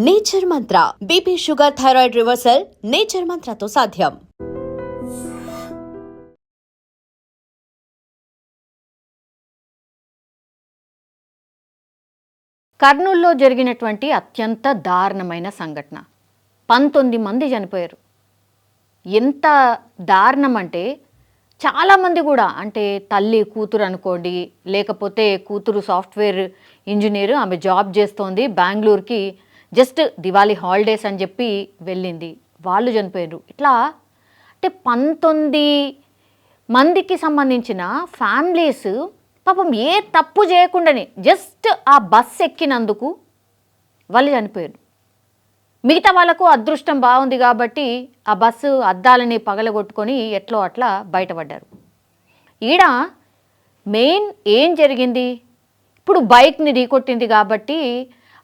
Nature Mantra BP sugar thyroid reversal Nature మంత్రతో సాధ్యం. కర్నూలులో జరిగినటువంటి అత్యంత దారుణమైన సంఘటన. 19 మంది చనిపోయారు. ఎంత దారుణం అంటే చాలామంది కూడా, అంటే తల్లి కూతురు అనుకోండి, లేకపోతే కూతురు సాఫ్ట్వేర్ ఇంజనీర్, ఆమె జాబ్ చేస్తోంది బెంగళూరుకి, జస్ట్ దివాళీ హాలిడేస్ అని చెప్పి వెళ్ళింది, వాళ్ళు చనిపోయారు. ఇట్లా అంటే 19 మందికి సంబంధించిన ఫ్యామిలీస్ పాపం ఏ తప్పు చేయకుండానే జస్ట్ ఆ బస్ ఎక్కినందుకు వాళ్ళు చనిపోయారు. మిగతా వాళ్ళకు అదృష్టం బాగుంది కాబట్టి ఆ బస్సు అద్దాలని పగలగొట్టుకొని ఎట్లో అట్లా బయటపడ్డారు. ఈడ మెయిన్ ఏం జరిగింది, ఇప్పుడు బైక్ని ఢీకొట్టింది కాబట్టి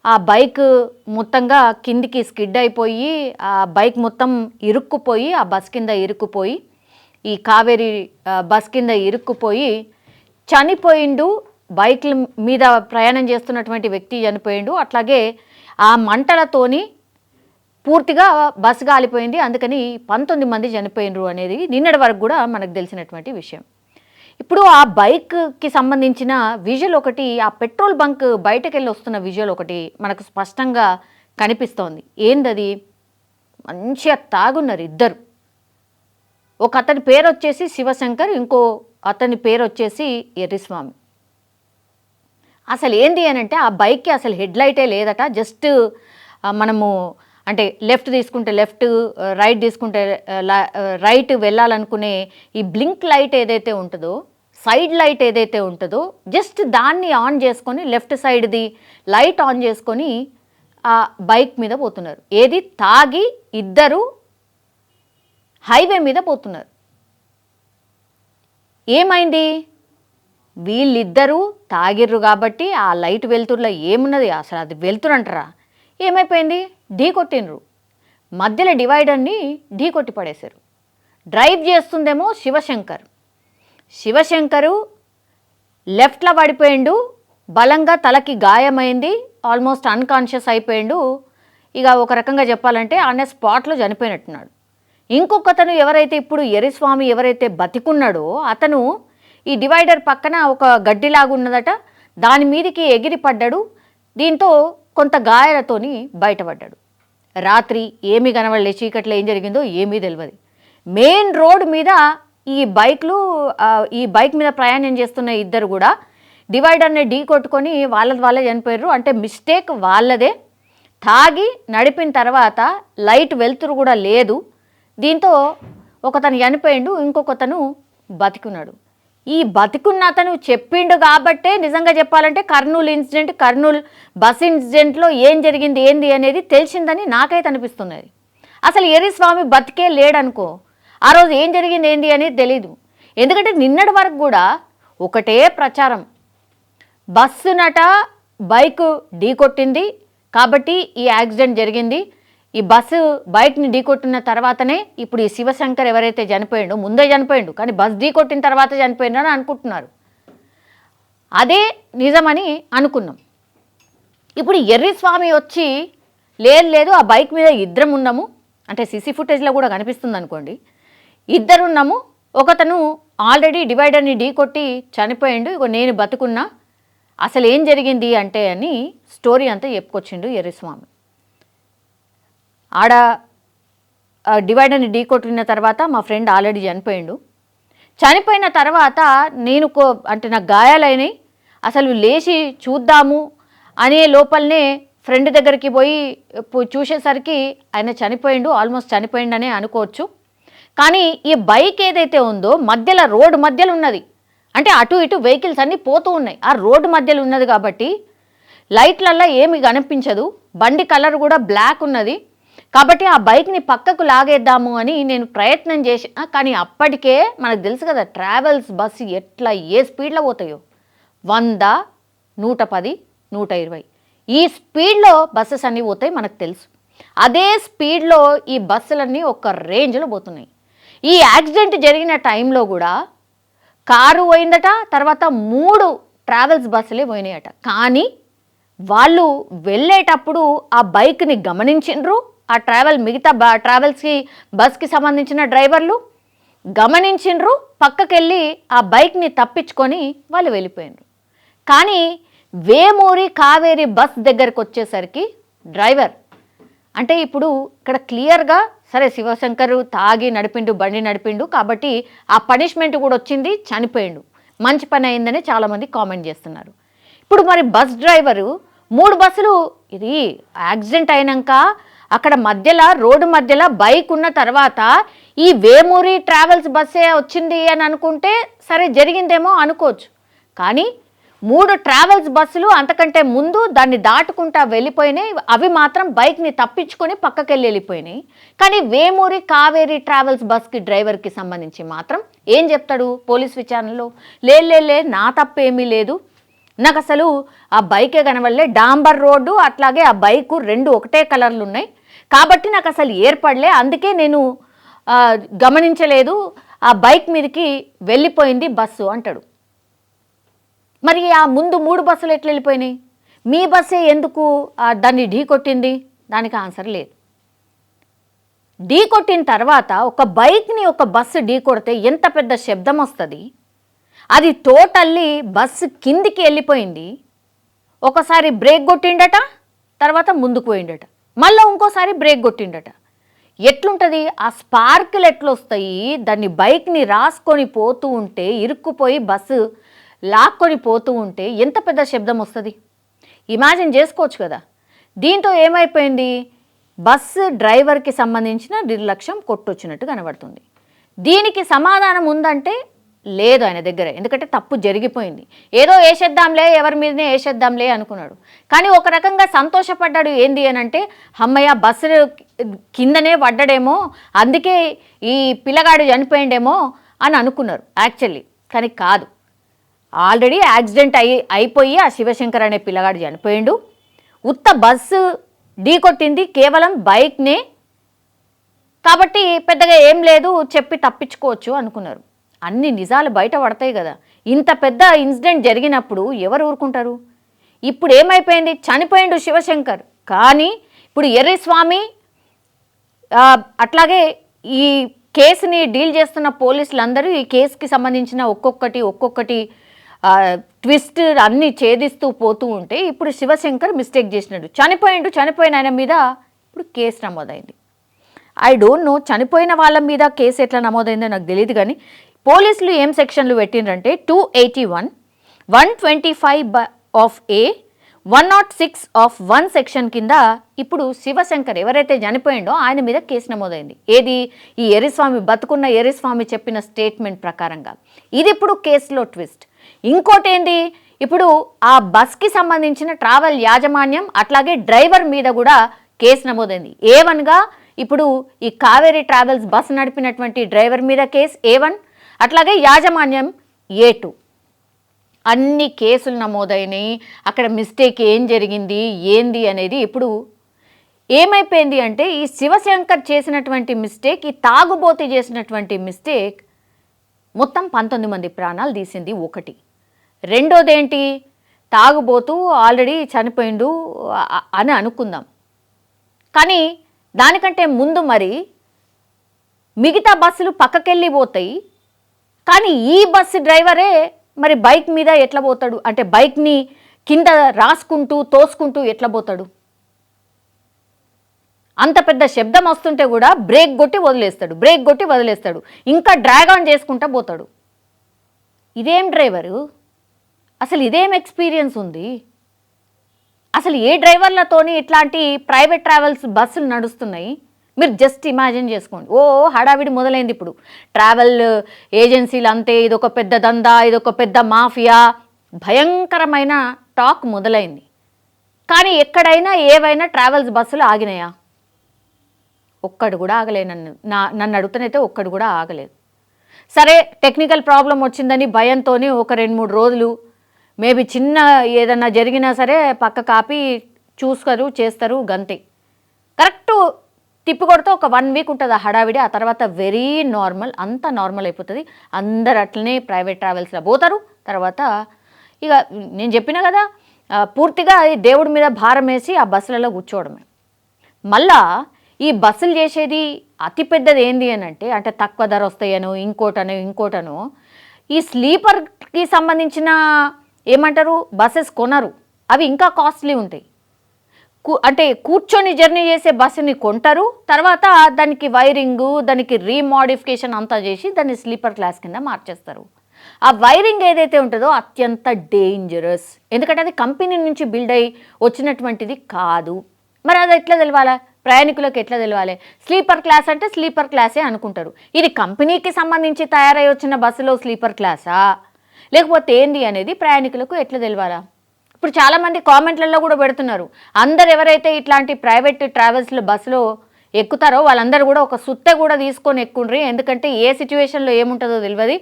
ఆ బైక్ మొత్తంగా కిందికి స్కిడ్ అయిపోయి ఆ బైక్ మొత్తం ఇరుక్కుపోయి ఆ బస్ కింద ఇరుక్కుపోయి, ఈ కావేరీ బస్ కింద ఇరుక్కుపోయి చనిపోయిండు. బైక్ల మీద ప్రయాణం చేస్తున్నటువంటి వ్యక్తి చనిపోయిండు. అట్లాగే ఆ మంటలతోని పూర్తిగా బస్సు కాలిపోయింది. అందుకని 19 మంది చనిపోయినరు అనేది నిన్నటి వరకు కూడా మనకు తెలిసినటువంటి విషయం. ఇప్పుడు ఆ బైక్కి సంబంధించిన విజువల్ ఒకటి, ఆ పెట్రోల్ బంక్ బయటకు వెళ్ళి వస్తున్న విజువల్ ఒకటి మనకు స్పష్టంగా కనిపిస్తోంది. ఏందది, మంచిగా తాగున్నారు ఇద్దరు. ఒక అతని పేరు వచ్చేసి శివశంకర్, ఇంకో అతని పేరు వచ్చేసి ఎర్రిస్వామి. అసలు ఏంది అని అంటే ఆ బైక్కి అసలు హెడ్ లైటే లేదట. జస్ట్ మనము అంటే లెఫ్ట్ తీసుకుంటే లెఫ్ట్, రైట్ తీసుకుంటే రైట్ వెళ్ళాలనుకునే ఈ బ్లింక్ లైట్ ఏదైతే ఉంటుందో, సైడ్ లైట్ ఏదైతే ఉంటుందో, జస్ట్ దాన్ని ఆన్ చేసుకొని లెఫ్ట్ సైడ్ది లైట్ ఆన్ చేసుకొని ఆ బైక్ మీద పోతున్నారు. ఏది తాగి ఇద్దరు హైవే మీద పోతున్నారు. ఏమైంది, వీళ్ళిద్దరూ తాగిర్రు కాబట్టి ఆ లైట్ వెలుతురులో ఏమున్నది, అసలు అది వెలుతురు అంటారా, ఏమైపోయింది, ఢీ కొట్టినరు. మధ్యలో డివైడర్ని ఢీ కొట్టి పడేశారు. డ్రైవ్ చేస్తుందేమో శివశంకరు లెఫ్ట్లో పడిపోయిండు, బలంగా తలకి గాయమైంది, ఆల్మోస్ట్ అన్కాన్షియస్ అయిపోయిండు. ఇక ఒక రకంగా చెప్పాలంటే ఆనే స్పాట్లో చనిపోయినట్టున్నాడు. ఇంకొకతను ఎవరైతే ఇప్పుడు ఎర్రిస్వామి ఎవరైతే బతికున్నాడో అతను ఈ డివైడర్ పక్కన ఒక గడ్డిలాగా ఉన్నదట, దాని మీదకి ఎగిరి పడ్డాడు. దీంతో కొంత గాయాలతోని బయటపడ్డాడు. రాత్రి ఏమీ కనబడలే, చీకట్లో ఏం జరిగిందో ఏమీ తెలియదు. మెయిన్ రోడ్ మీద ఈ బైక్ మీద ప్రయాణం చేస్తున్న ఇద్దరు కూడా డివైడర్ని ఢీ కొట్టుకొని వాళ్ళే చనిపోయారు. అంటే మిస్టేక్ వాళ్ళదే. తాగి నడిపిన తర్వాత లైట్ వెలుతురు కూడా లేదు. దీంతో ఒకతను చనిపోయిండు, ఇంకొకతను బతికున్నాడు. ఈ బతికున్న అతను చెప్పిండు కాబట్టే నిజంగా చెప్పాలంటే కర్నూలు బస్ ఇన్సిడెంట్లో ఏం జరిగింది ఏంది అనేది తెలిసిందని నాకైతే అనిపిస్తున్నది. అసలు ఎర్రిస్వామి బతికే లేడనుకో, ఆ రోజు ఏం జరిగింది ఏంది అనేది తెలీదు. ఎందుకంటే నిన్నటి వరకు కూడా ఒకటే ప్రచారం, బస్సునట బైక్ ఢీకొట్టింది కాబట్టి ఈ యాక్సిడెంట్ జరిగింది, ఈ బస్సు బైక్ని ఢీకొట్టిన తర్వాతనే ఇప్పుడు ఈ శివశంకర్ ఎవరైతే చనిపోయిండో, ముందే చనిపోయిండు కానీ బస్ ఢీకొట్టిన తర్వాత చనిపోయిండు అని అనుకుంటున్నారు. అదే నిజమని అనుకున్నాం. ఇప్పుడు ఎర్రిస్వామి వచ్చి లేదు ఆ బైక్ మీద ఇద్దరం ఉన్నాము, అంటే సీసీ ఫుటేజ్లో కూడా కనిపిస్తుంది అనుకోండి, ఇద్దరున్నాము, ఒకతను ఆల్రెడీ డివైడర్ని ఢీకొట్టి చనిపోయిండు, ఇగో నేను బతుకున్నా, అసలు ఏం జరిగింది అంటే అని స్టోరీ అంతా చెప్పుకొచ్చిండు ఎర్రిస్వామి. ఆడ డివైడర్ని ఢీకొట్టిన తర్వాత మా ఫ్రెండ్ ఆల్రెడీ చనిపోయిన తర్వాత నేను అంటే నాకు గాయాలైనాయి, అసలు లేచి చూద్దాము అనే లోపలనే ఫ్రెండ్ దగ్గరికి పోయి చూసేసరికి ఆయన చనిపోయిండు, ఆల్మోస్ట్ చనిపోయిండనే అనుకోవచ్చు. కానీ ఈ బైక్ ఏదైతే ఉందో మధ్యలో రోడ్డు మధ్యలో ఉన్నది, అంటే అటు ఇటు వెహికల్స్ అన్నీ పోతూ ఉన్నాయి, ఆ రోడ్డు మధ్యలో ఉన్నది కాబట్టి లైట్లల్లో ఏమి కనిపించదు, బండి కలర్ కూడా బ్లాక్ ఉన్నది కాబట్టి ఆ బైక్ని పక్కకు లాగేద్దాము అని నేను ప్రయత్నం చేసిన. కానీ అప్పటికే మనకు తెలుసు కదా ట్రావెల్స్ బస్సు ఎట్లా ఏ స్పీడ్లో పోతాయో, 100, 110, 120 ఈ స్పీడ్లో బస్సెస్ అన్నీ పోతాయి మనకు తెలుసు. అదే స్పీడ్లో ఈ బస్సులన్నీ ఒక రేంజ్లో పోతున్నాయి. ఈ యాక్సిడెంట్ జరిగిన టైంలో కూడా కారు పోయిందట, తర్వాత 3 ట్రావెల్స్ బస్సులే పోయినాయట. కానీ వాళ్ళు వెళ్ళేటప్పుడు ఆ బైక్ని గమనించిండ్రు, ఆ మిగతా ట్రావెల్స్కి బస్కి సంబంధించిన డ్రైవర్లు గమనించిండ్రు, పక్కకెళ్ళి ఆ బైక్ని తప్పించుకొని వాళ్ళు వెళ్ళిపోయినరు. కానీ వేమూరి కావేరి బస్ దగ్గరకు వచ్చేసరికి డ్రైవర్ అంటే ఇప్పుడు ఇక్కడ క్లియర్గా సరే శివశంకర్ తాగి బండి నడిపిండు కాబట్టి ఆ పనిష్మెంట్ కూడా వచ్చింది, చనిపోయిండు, మంచి పని అయిందని చాలామంది కామెంట్ చేస్తున్నారు. ఇప్పుడు మరి బస్ డ్రైవరు 3 బస్సులు ఇది యాక్సిడెంట్ అయినాక అక్కడ మధ్యలో రోడ్డు మధ్యలో బైక్ ఉన్న తర్వాత ఈ వేమూరి ట్రావెల్స్ బస్సే వచ్చింది అని అనుకుంటే సరే జరిగిందేమో అనుకోవచ్చు. కానీ 3 ట్రావెల్స్ బస్సులు అంతకంటే ముందు దాన్ని దాటుకుంటా వెళ్ళిపోయినాయి, అవి మాత్రం బైక్ని తప్పించుకొని పక్కకెళ్ళి వెళ్ళిపోయినాయి. కానీ వేమూరి కావేరి ట్రావెల్స్ బస్కి డ్రైవర్కి సంబంధించి మాత్రం ఏం చెప్తాడు పోలీస్ విచారణలో, లే నా తప్పేమీ లేదు, నాకు అసలు ఆ బైకే కనవల్లే, డాంబర్ రోడ్డు అట్లాగే ఆ బైకు 2 ఒకటే కలర్లు ఉన్నాయి కాబట్టి నాకు అసలు ఏర్పడలే, అందుకే నేను గమనించలేదు, ఆ బైక్ మీదకి వెళ్ళిపోయింది బస్సు అంటాడు. మరి ఆ ముందు 3 బస్సులు ఎట్లా వెళ్ళిపోయినాయి, మీ బస్సే ఎందుకు దాన్ని ఢీ కొట్టింది? దానికి ఆన్సర్ లేదు. ఢీ కొట్టిన తర్వాత ఒక బైక్ని ఒక బస్సు ఢీ కొడితే ఎంత పెద్ద శబ్దం వస్తుంది, అది టోటల్లీ బస్సు కిందికి వెళ్ళిపోయింది. ఒకసారి బ్రేక్ కొట్టిండట, తర్వాత ముందుకు పోయిండట, మళ్ళీ ఇంకోసారి బ్రేక్ కొట్టిండట. ఎట్లుంటుంది ఆ స్పార్కులు ఎట్లొస్తాయి, దాన్ని బైక్ని రాసుకొని పోతూ ఉంటే ఇరుక్కుపోయి బస్సు లాక్కొని పోతూ ఉంటే ఎంత పెద్ద శబ్దం వస్తుంది ఇమాజిన్ చేసుకోవచ్చు కదా. దీంతో ఏమైపోయింది, బస్సు డ్రైవర్కి సంబంధించిన నిర్లక్ష్యం కొట్టొచ్చినట్టు కనబడుతుంది. దీనికి సమాధానం ఉందంటే లేదు ఆయన దగ్గర, ఎందుకంటే తప్పు జరిగిపోయింది, ఏదో వేసేద్దాంలే, ఎవరి మీదనే వేసేద్దాంలే అనుకున్నాడు. కానీ ఒక రకంగా సంతోషపడ్డాడు. ఏంది అని అంటే అమ్మయ్య బస్సు కిందనే పడ్డాడేమో, అందుకే ఈ పిల్లగాడు చనిపోయిండేమో అని అనుకున్నారు యాక్చువల్లీ. కానీ కాదు, ఆల్రెడీ యాక్సిడెంట్ అయిపోయి ఆ శివశంకర్ అనే పిల్లగాడు చనిపోయిండు. ఉత్త బస్సు ఢీ కొట్టింది కేవలం బైక్నే కాబట్టి పెద్దగా ఏం లేదు, చెప్పి తప్పించుకోవచ్చు అనుకున్నారు. అన్ని నిజాలు బయట పడతాయి కదా. ఇంత పెద్ద ఇన్సిడెంట్ జరిగినప్పుడు ఎవరు ఊరుకుంటారు? ఇప్పుడు ఏమైపోయింది, చనిపోయిండు శివశంకర్, కానీ ఇప్పుడు ఎర్రిస్వామి అట్లాగే ఈ కేసుని డీల్ చేస్తున్న పోలీసులందరూ ఈ కేసుకి సంబంధించిన ఒక్కొక్కటి ట్విస్ట్ అన్నీ ఛేదిస్తూ పోతూ ఉంటే ఇప్పుడు శివశంకర్ మిస్టేక్ చేసినాడు, చనిపోయిన ఆయన మీద ఇప్పుడు కేసు నమోదైంది. ఐ డోంట్ నో చనిపోయిన వాళ్ళ మీద కేసు ఎట్లా నమోదైందో నాకు తెలియదు. కానీ పోలీసులు ఏం సెక్షన్లు పెట్టిండ్రంటే 281, 125 ఆఫ్ ఏ, 106 ఆఫ్ 1 సెక్షన్ కింద ఇప్పుడు శివశంకర్ ఎవరైతే చనిపోయిండో ఆయన మీద కేసు నమోదైంది. ఏది, ఈ ఎర్రిస్వామి బతుకున్న ఎర్రిస్వామి చెప్పిన స్టేట్మెంట్ ప్రకారంగా. ఇది ఇప్పుడు కేసులో ట్విస్ట్. ఇంకోటి ఏంది, ఇప్పుడు ఆ బస్కి సంబంధించిన ట్రావెల్ యాజమాన్యం అట్లాగే డ్రైవర్ మీద కూడా కేసు నమోదైంది. A1గా ఇప్పుడు ఈ కావేరీ ట్రావెల్స్ బస్ నడిపినటువంటి డ్రైవర్ మీద కేసు A1, అట్లాగే యాజమాన్యం A2. అన్ని కేసులు నమోదైనాయి. అక్కడ మిస్టేక్ ఏం జరిగింది ఏంది అనేది ఇప్పుడు ఏమైపోయింది అంటే ఈ శివశంకర్ చేసినటువంటి మిస్టేక్, ఈ తాగుబోతి చేసినటువంటి మిస్టేక్ మొత్తం 19 మంది ప్రాణాలు తీసింది ఒకటి. రెండోది ఏంటి, తాగుబోతూ ఆల్రెడీ చనిపోయిండు అని అనుకుందాం. కానీ దానికంటే ముందు మరి మిగతా బస్సులు పక్కకెళ్ళి పోతాయి, కానీ ఈ బస్సు డ్రైవరే మరి బైక్ మీద ఎట్లా పోతాడు, అంటే బైక్ని కింద రాసుకుంటూ తోసుకుంటూ ఎట్లా పోతాడు? అంత పెద్ద శబ్దం వస్తుంటే కూడా బ్రేక్ కొట్టి వదిలేస్తాడు, ఇంకా డ్రాగ్ ఆన్ చేసుకుంటూ పోతాడు. ఇదేం డ్రైవరు, అసలు ఇదేం ఎక్స్పీరియన్స్ ఉంది? అసలు ఏ డ్రైవర్లతోని ఇట్లాంటి ప్రైవేట్ ట్రావెల్స్ బస్సులు నడుస్తున్నాయి? మీరు జస్ట్ ఇమాజిన్ చేసుకోండి. హడావిడి మొదలైంది ఇప్పుడు. ట్రావెల్ ఏజెన్సీలు అంతే, ఇదొక పెద్ద దందా, ఇదొక పెద్ద మాఫియా, భయంకరమైన టాక్ మొదలైంది. కానీ ఎక్కడైనా ఏవైనా ట్రావెల్స్ బస్సులు ఆగినాయా? ఒక్కడు కూడా ఆగలేదు. నన్ను అడుగుతానైతే ఒక్కడు కూడా ఆగలేదు. సరే టెక్నికల్ ప్రాబ్లం వచ్చిందని భయంతో ఒక 2-3 రోజులు మేబీ చిన్న ఏదన్నా జరిగినా సరే పక్క కాపీ చేస్తారు గంతే. కరెక్ట్ తిప్పి కొడితే ఒక 1 వీక్ ఉంటుంది ఆ హడావిడి. ఆ తర్వాత వెరీ నార్మల్, అంతా నార్మల్ అయిపోతుంది. అందరు అట్లనే ప్రైవేట్ ట్రావెల్స్లో పోతారు. తర్వాత ఇక నేను చెప్పిన కదా, పూర్తిగా ఈ దేవుడి మీద భారం వేసి ఆ బస్సులలో కూర్చోవడమే. మళ్ళా ఈ బస్సులు చేసేది అతిపెద్దది ఏంది అని అంటే తక్కువ ధర వస్తాయనో ఇంకోటనో ఈ స్లీపర్కి సంబంధించిన ఏమంటారు బస్సెస్ కొనరు, అవి ఇంకా కాస్ట్లీ ఉంటాయి. అంటే కూర్చొని జర్నీ చేసే బస్సుని కొంటారు, తర్వాత దానికి వైరింగు, దానికి రీమాడిఫికేషన్ అంతా చేసి దాన్ని స్లీపర్ క్లాస్ కింద మార్చేస్తారు. ఆ వైరింగ్ ఏదైతే ఉంటుందో అత్యంత డేంజరస్, ఎందుకంటే అది కంపెనీ నుంచి బిల్డ్ అయ్యి వచ్చినటువంటిది కాదు. మరి అది ఎట్లా తెలవాలా, ప్రయాణికులకు ఎట్లా తెలవాలి? స్లీపర్ క్లాస్ అంటే స్లీపర్ క్లాసే అనుకుంటారు. ఇది కంపెనీకి సంబంధించి తయారై వచ్చిన బస్సులో స్లీపర్ క్లాసా లేకపోతే ఏంది అనేది ప్రయాణికులకు ఎట్లా తెలవాలా? ఇప్పుడు చాలామంది కామెంట్లలో కూడా పెడుతున్నారు, అందరు ఎవరైతే ఇట్లాంటి ప్రైవేట్ ట్రావెల్స్లో బస్సులో ఎక్కుతారో వాళ్ళందరూ కూడా ఒక సుత్తె కూడా తీసుకొని ఎక్కుండ్రి, ఎందుకంటే ఏ సిచ్యువేషన్లో ఏముంటుందో తెలియదు.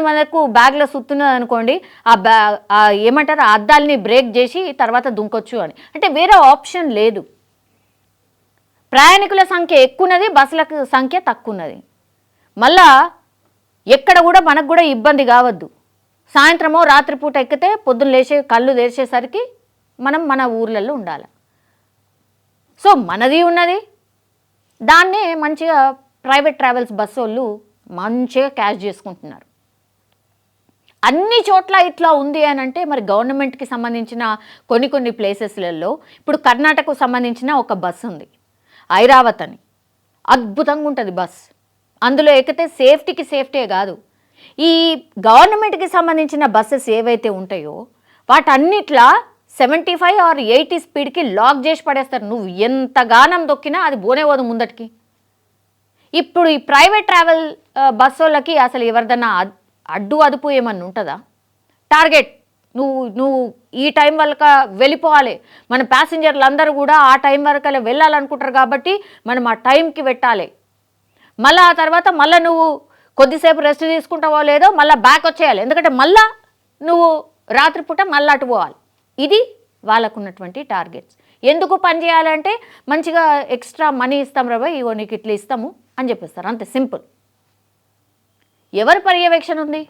మనకు బ్యాగ్లో సుత్తున్నది అనుకోండి, ఏమంటారు ఆ అద్దాలని బ్రేక్ చేసి తర్వాత దుంకొచ్చు అని. అంటే వేరే ఆప్షన్ లేదు. ప్రయాణికుల సంఖ్య ఎక్కున్నది, బస్సుల సంఖ్య తక్కువన్నది. మళ్ళా ఎక్కడ కూడా మనకు కూడా ఇబ్బంది కావద్దు. సాయంత్రమో రాత్రిపూట ఎక్కితే పొద్దున్న లేచే కళ్ళు తెరిచేసరికి మనం మన ఊర్లలో ఉండాలి. సో మనది ఉన్నది, దాన్నే మంచిగా ప్రైవేట్ ట్రావెల్స్ బస్సు వాళ్ళు మంచిగా క్యాష్ చేసుకుంటున్నారు. అన్ని చోట్ల ఇట్లా ఉంది అని అంటే మరి గవర్నమెంట్కి సంబంధించిన కొన్ని ప్లేసెస్లలో, ఇప్పుడు కర్ణాటకకు సంబంధించిన ఒక బస్సు ఉంది ఐరావత్ అని, అద్భుతంగా ఉంటుంది బస్. అందులో ఎక్కితే సేఫ్టీయే కాదు, ఈ గవర్నమెంట్కి సంబంధించిన బస్సెస్ ఏవైతే ఉంటాయో వాటన్నిట్లా 75 or 80 స్పీడ్కి లాక్ చేసి పడేస్తారు. నువ్వు ఎంత గానం దొక్కినా అది పోనేవదు ముందటికి. ఇప్పుడు ఈ ప్రైవేట్ ట్రావెల్ బస్ వాళ్ళకి అసలు ఎవరిదన్నా అదుపు ఏమన్నా ఉంటుందా? టార్గెట్ నువ్వు ఈ టైం వరకు వెళ్ళిపోవాలి, మన ప్యాసింజర్లు అందరూ కూడా ఆ టైం వరకు వెళ్ళాలనుకుంటారు కాబట్టి మనం ఆ టైంకి పెట్టాలి. మళ్ళీ ఆ తర్వాత మళ్ళీ నువ్వు కొద్దిసేపు రెస్ట్ తీసుకుంటావో లేదో మళ్ళీ బ్యాక్ వచ్చేయాలి, ఎందుకంటే మళ్ళీ నువ్వు రాత్రిపూట మళ్ళీ అటు పోవాలి. ఇది వాళ్ళకు ఉన్నటువంటి టార్గెట్స్. ఎందుకు పని చేయాలంటే మంచిగా ఎక్స్ట్రా మనీ ఇస్తాం రా బాయ్, ఇగో నీకు ఇట్లా ఇస్తాము అని చెప్పిస్తారు, అంతే సింపుల్. ఎవరు పర్యవేక్షణ ఉంది,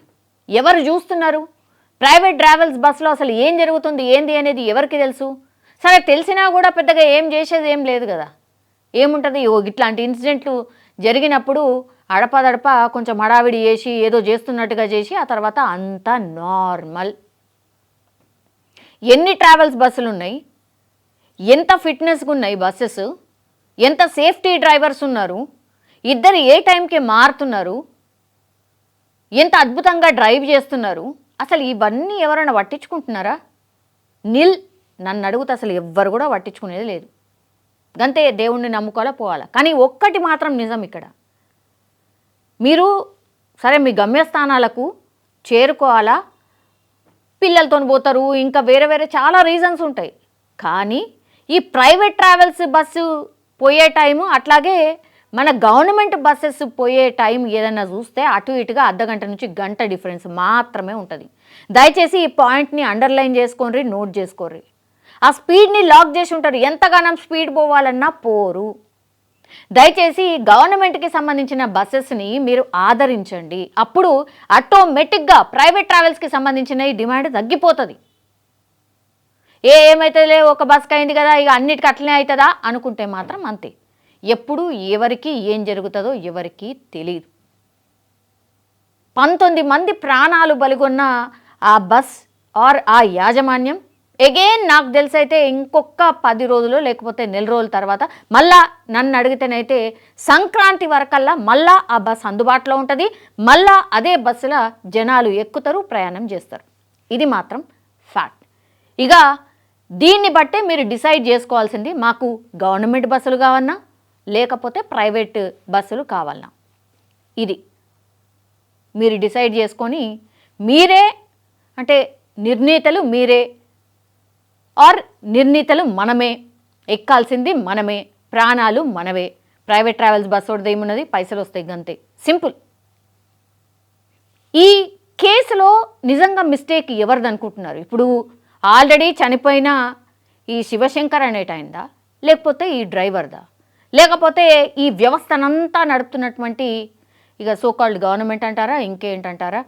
ఎవరు చూస్తున్నారు? ప్రైవేట్ ట్రావెల్స్ బస్సులో అసలు ఏం జరుగుతుంది ఏంది అనేది ఎవరికి తెలుసు? సరే తెలిసినా కూడా పెద్దగా ఏం చేసేది ఏం లేదు కదా. ఏముంటుంది, ఇట్లాంటి ఇన్సిడెంట్లు జరిగినప్పుడు అడపదడప కొంచెం హడావిడి చేసి ఏదో చేస్తున్నట్టుగా చేసి ఆ తర్వాత అంతా నార్మల్. ఎన్ని ట్రావెల్స్ బస్సులు ఉన్నాయి, ఎంత ఫిట్నెస్గా ఉన్నాయి బస్సెస్, ఎంత సేఫ్టీ డ్రైవర్స్ ఉన్నారు, ఇద్దరు ఏ టైంకి మారుతున్నారు, ఎంత అద్భుతంగా డ్రైవ్ చేస్తున్నారు, అసలు ఇవన్నీ ఎవరైనా పట్టించుకుంటున్నారా? నన్ను అడుగుతా అసలు ఎవ్వరు కూడా పట్టించుకునేది లేదు. గంతే, దేవుణ్ణి నమ్ముకోవాలా పోవాలా. కానీ ఒక్కటి మాత్రం నిజం, ఇక్కడ మీరు సరే మీ గమ్యస్థానాలకు చేరుకోవాలా, పిల్లలతో పోతారు, ఇంకా వేరే చాలా రీజన్స్ ఉంటాయి. కానీ ఈ ప్రైవేట్ ట్రావెల్స్ బస్సు పోయే టైము అట్లాగే మన గవర్నమెంట్ బస్సెస్ పోయే టైం ఏదైనా చూస్తే అటు ఇటుగా అర్ధగంట నుంచి గంట డిఫరెన్స్ మాత్రమే ఉంటుంది. దయచేసి ఈ పాయింట్ని అండర్లైన్ చేసుకోండి, నోట్ చేసుకోండి. ఆ స్పీడ్ని లాక్ చేసి ఉంటారు, ఎంతగానం స్పీడ్ పోవాలన్నా పోరు. దయచేసి గవర్నమెంట్కి సంబంధించిన బస్సెస్ని మీరు ఆదరించండి, అప్పుడు ఆటోమేటిక్గా ప్రైవేట్ ట్రావెల్స్కి సంబంధించిన ఈ డిమాండ్ తగ్గిపోతుంది. ఏమైతే ఒక బస్కి అయింది కదా ఇక అన్నిటికీ అట్లనే అవుతుందా అనుకుంటే మాత్రం అంతే. ఎప్పుడు ఎవరికి ఏం జరుగుతుందో ఎవరికి తెలియదు. 19 మంది ప్రాణాలు బలిగొన్న ఆ బస్ ఆర్ ఆ యాజమాన్యం అగైన్ నాకు తెలిసైతే ఇంకొక 10 రోజులు లేకపోతే నెల రోజుల తర్వాత మళ్ళా నన్ను అడిగితేనైతే సంక్రాంతి వరకల్లా మళ్ళా ఆ బస్ అందుబాటులో ఉంటుంది, మళ్ళా అదే బస్సులో జనాలు ఎక్కుతారు, ప్రయాణం చేస్తారు. ఇది మాత్రం ఫ్యాక్ట్. ఇక దీన్ని బట్టే మీరు డిసైడ్ చేసుకోవాల్సింది, మాకు గవర్నమెంట్ బస్సులు కావన్నా లేకపోతే ప్రైవేట్ బస్సులు కావాలన్నా. ఇది మీరు డిసైడ్ చేసుకొని మీరే, అంటే నిర్ణీతలు మీరే ఆర్ నిర్ణీతలు మనమే, ఎక్కాల్సింది మనమే, ప్రాణాలు మనవే. ప్రైవేట్ ట్రావెల్స్ బస్సు ఒకటి ఏమున్నది, పైసలు వస్తాయి గంతే, సింపుల్. ఈ కేసులో నిజంగా మిస్టేక్ ఎవరిది అనుకుంటున్నారు? ఇప్పుడు ఆల్రెడీ చనిపోయిన ఈ శివశంకర్ అనేటైందా, లేకపోతే ఈ డ్రైవర్దా, లేకపోతే ఈ వ్యవస్థనంతా నడుపుతున్నటువంటి ఇక సోకాల్డ్ గవర్నమెంట్ అంటారా ఇంకేంటంటారా,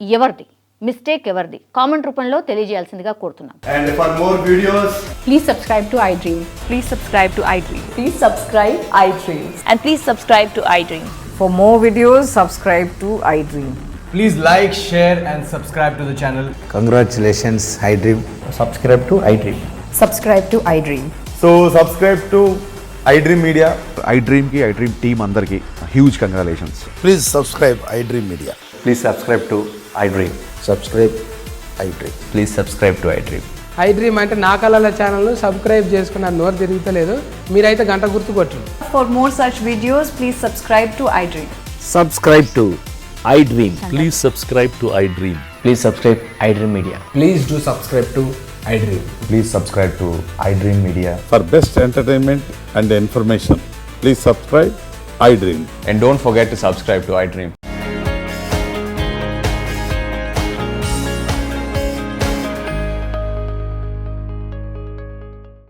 ఎవరిది? మిస్టేక్ ఎవరిది? కామెంట్ రూపంలో తెలియజేయాల్సిందిగా కోరుతున్నాం. And for more videos, Please subscribe to iDream. Please subscribe to iDream. Please subscribe iDream. And please subscribe to iDream. For more videos, subscribe to iDream. please like, share and subscribe to the channel. Congratulations, iDream. Subscribe to iDream. Subscribe to iDream. So subscribe to iDream Media. iDream की iDream team अंदर की huge congratulations. Please subscribe iDream Media. Please subscribe to iDream. Subscribe iDream. Please subscribe to iDream. iDream అంటే నా కళల ఛానల్ను subscribe చేసుకున్న నోరు తిరుగుతలేదు, మీరైతే గంట గుర్తు కొట్టండి. For more such videos, please subscribe to iDream. Subscribe to iDream. Please subscribe to iDream. Please subscribe iDream Media. Please do subscribe to iDream. Please subscribe to iDream Media. For best entertainment and information, please subscribe iDream. And don't forget to subscribe to iDream.